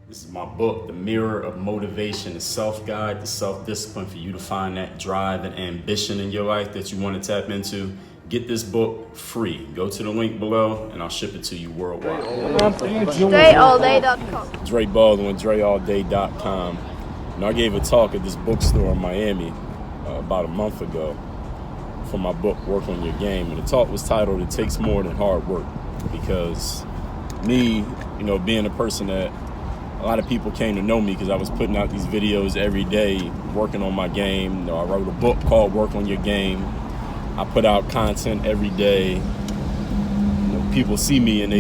This is my book, The Mirror of Motivation, the self-guide, the self-discipline for you to find that drive and ambition in your life that you want to tap into. Get this book free. Go to the link below and I'll ship it to you worldwide. DreAllDay.com. Dre Baldwin, DreAllDay.com. I gave a talk at this bookstore in Miami about a month ago for my book, Work on Your Game. And the talk was titled, It Takes More Than Hard Work. Because me, being a person that a lot of people came to know me because I was putting out these videos every day, working on my game. I wrote a book called Work on Your Game. I put out content every day. People see me and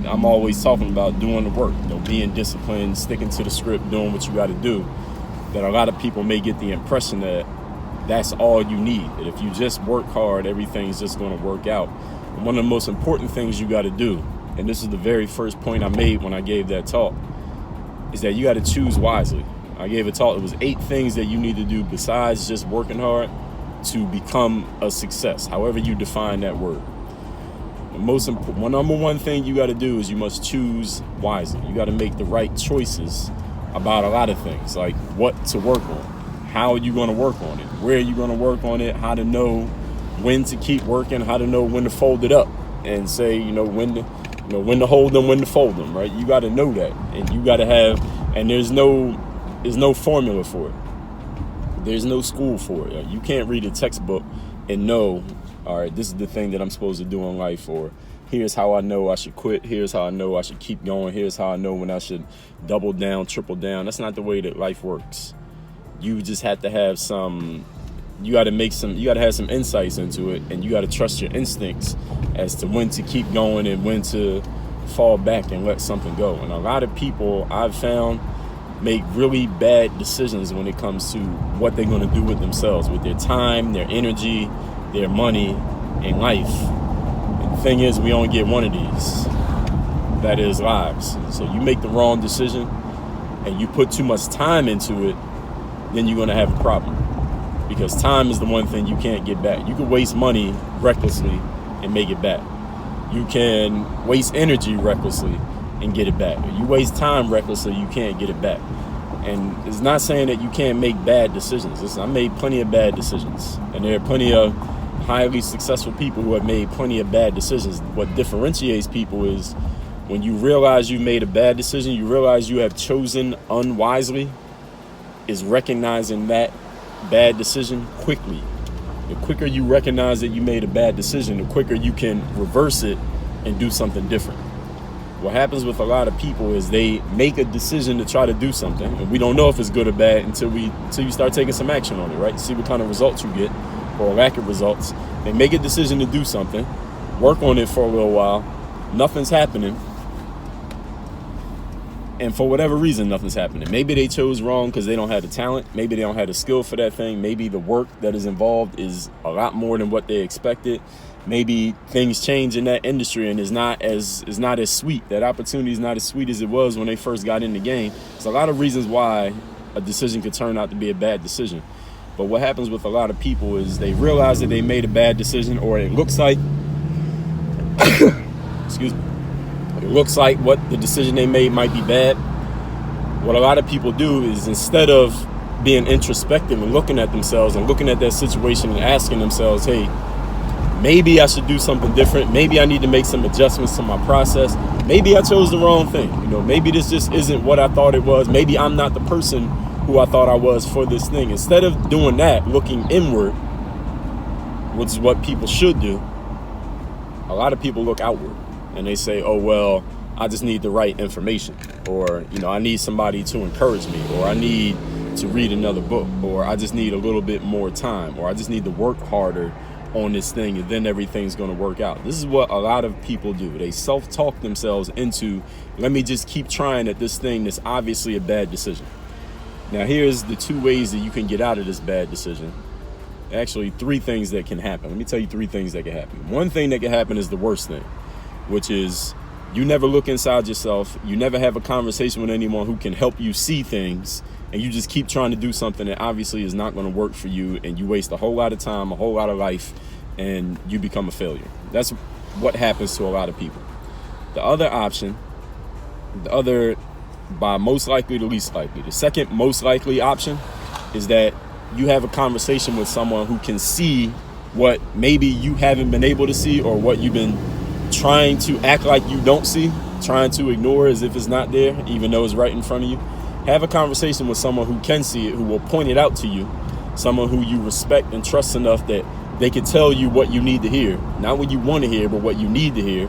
I'm always talking about doing the work, being disciplined, sticking to the script, doing what you got to do. That a lot of people may get the impression that that's all you need. That if you just work hard, everything's just going to work out. And one of the most important things you got to do, and this is the very first point I made when I gave that talk, is that you got to choose wisely. I gave a talk, it was 8 things that you need to do besides just working hard to become a success, however you define that word. The number one thing you got to do is you must choose wisely. You got to make the right choices about a lot of things, like what to work on, how are you going to work on it, where are you going to work on it, how to know when to keep working, how to know when to fold it up and say, when to hold them, when to fold them, right? You got to know that, and you got to have, and there's no formula for it. There's no school for it. You can't read a textbook and know, all right, this is the thing that I'm supposed to do in life, or here's how I know I should quit, here's how I know I should keep going, here's how I know when I should double down, triple down. That's not the way that life works. You just have to have you got to have some insights into it, and you got to trust your instincts as to when to keep going and when to fall back and let something go. And a lot of people I've found make really bad decisions when it comes to what they're going to do with themselves, with their time, their energy, their money, and life. And the thing is, we only get one of these. That is lives. So you make the wrong decision and you put too much time into it, then you're going to have a problem. Because time is the one thing you can't get back. You can waste money recklessly and make it back. You can waste energy recklessly and get it back. If you waste time recklessly, you can't get it back. And it's not saying that you can't make bad decisions. Listen, I made plenty of bad decisions. And there are plenty of highly successful people who have made plenty of bad decisions. What differentiates people is when you realize you made a bad decision, you realize you have chosen unwisely, is recognizing that bad decision quickly. The quicker you recognize that you made a bad decision, the quicker you can reverse it and do something different. What happens with a lot of people is they make a decision to try to do something, and we don't know if it's good or bad until you start taking some action on it, right? See what kind of results you get or lack of results. They make a decision to do something, work on it for a little while, nothing's happening. And for whatever reason, nothing's happening. Maybe they chose wrong because they don't have the talent. Maybe they don't have the skill for that thing. Maybe the work that is involved is a lot more than what they expected. Maybe things change in that industry and is not as sweet. That opportunity is not as sweet as it was when they first got in the game. There's a lot of reasons why a decision could turn out to be a bad decision. But what happens with a lot of people is they realize that they made a bad decision, or it looks like, excuse me, it looks like what the decision they made might be bad. What a lot of people do is, instead of being introspective and looking at themselves and looking at that situation and asking themselves, hey, maybe I should do something different. Maybe I need to make some adjustments to my process. Maybe I chose the wrong thing. Maybe this just isn't what I thought it was. Maybe I'm not the person who I thought I was for this thing. Instead of doing that, looking inward, which is what people should do, a lot of people look outward. And they say, oh, well, I just need the right information, or, I need somebody to encourage me, or I need to read another book, or I just need a little bit more time, or I just need to work harder on this thing, and then everything's going to work out. This is what a lot of people do. They self-talk themselves into, let me just keep trying at this thing that's obviously a bad decision. Now, here's the 2 ways that you can get out of this bad decision. Actually, 3 things that can happen. Let me tell you 3 things that can happen. One thing that can happen is the worst thing, which is you never look inside yourself. You never have a conversation with anyone who can help you see things, and you just keep trying to do something that obviously is not going to work for you, and you waste a whole lot of time, a whole lot of life, and you become a failure. That's what happens to a lot of people. The other option, the other by most likely to least likely. The second most likely option is that you have a conversation with someone who can see what maybe you haven't been able to see, or what you've been trying to act like you don't see, trying to ignore as if it's not there, even though it's right in front of you. Have a conversation with someone who can see it, who will point it out to you, someone who you respect and trust enough that they can tell you what you need to hear, not what you want to hear, but what you need to hear.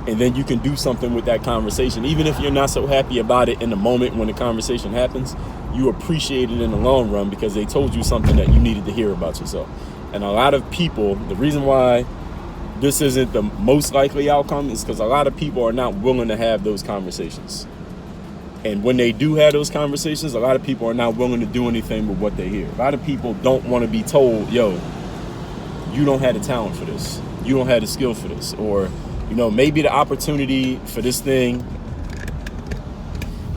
And then you can do something with that conversation. Even if you're not so happy about it in the moment when the conversation happens, you appreciate it in the long run because they told you something that you needed to hear about yourself. And a lot of people, the reason why this isn't the most likely outcome is because a lot of people are not willing to have those conversations. And when they do have those conversations, a lot of people are not willing to do anything with what they hear. A lot of people don't want to be told, yo, you don't have the talent for this. You don't have the skill for this. Or, you know, maybe the opportunity for this thing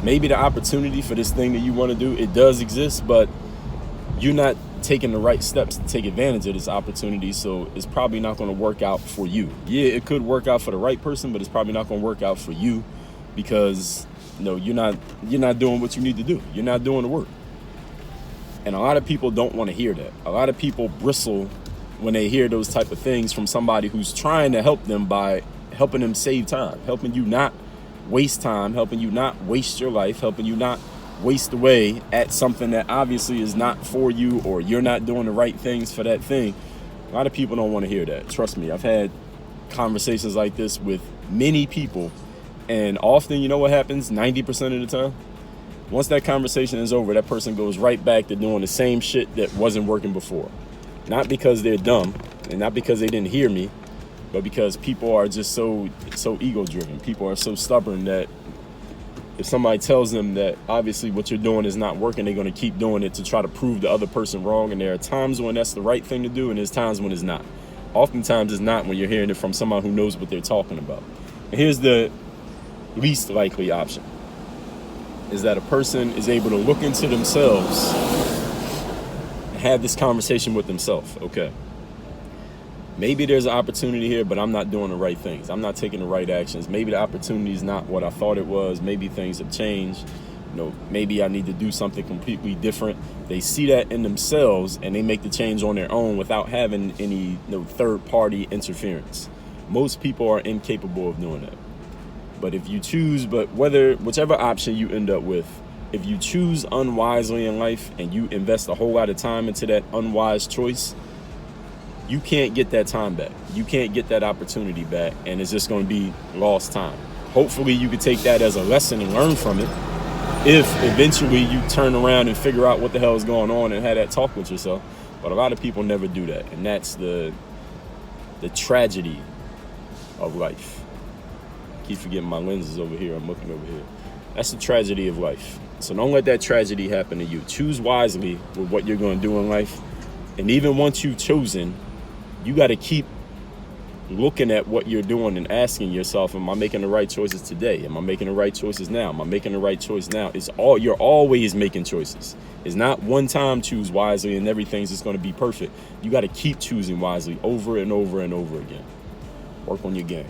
that you want to do, it does exist, but you're not taking the right steps to take advantage of this opportunity, so it's probably not going to work out for you. Yeah, it could work out for the right person, but it's probably not going to work out for you because, you know, you're not doing what you need to do. You're not doing the work. And a lot of people don't want to hear that. A lot of people bristle when they hear those type of things from somebody who's trying to help them by helping them save time, helping you not waste time, helping you not waste your life, helping you not waste away at something that obviously is not for you, or you're not doing the right things for that thing. A lot of people don't want to hear that. Trust me, I've had conversations like this with many people, and often, you know what happens 90% of the time? Once that conversation is over, that person goes right back to doing the same shit that wasn't working before. Not because they're dumb, and not because they didn't hear me, but because people are just so ego-driven. People are so stubborn that if somebody tells them that obviously what you're doing is not working, they're going to keep doing it to try to prove the other person wrong. And there are times when that's the right thing to do, and there's times when it's not. Oftentimes it's not when you're hearing it from someone who knows what they're talking about. And here's the least likely option, is that a person is able to look into themselves and have this conversation with themselves. Okay, maybe there's an opportunity here, but I'm not doing the right things. I'm not taking the right actions. Maybe the opportunity is not what I thought it was. Maybe things have changed. You know, maybe I need to do something completely different. They see that in themselves and they make the change on their own without having any third-party interference. Most people are incapable of doing that. But if you choose, whichever option you end up with, if you choose unwisely in life and you invest a whole lot of time into that unwise choice, you can't get that time back. You can't get that opportunity back, and it's just going to be lost time. Hopefully you could take that as a lesson and learn from it. If eventually you turn around and figure out what the hell is going on and have that talk with yourself. But a lot of people never do that, and that's the tragedy of life. I keep forgetting my lenses over here. I'm looking over here. That's the tragedy of life. So don't let that tragedy happen to you. Choose wisely with what you're going to do in life. And even once you've chosen, you got to keep looking at what you're doing and asking yourself, am I making the right choices today? Am I making the right choices now? Am I making the right choice now? You're always making choices. It's not one time choose wisely and everything's just going to be perfect. You got to keep choosing wisely over and over and over again. Work on your game.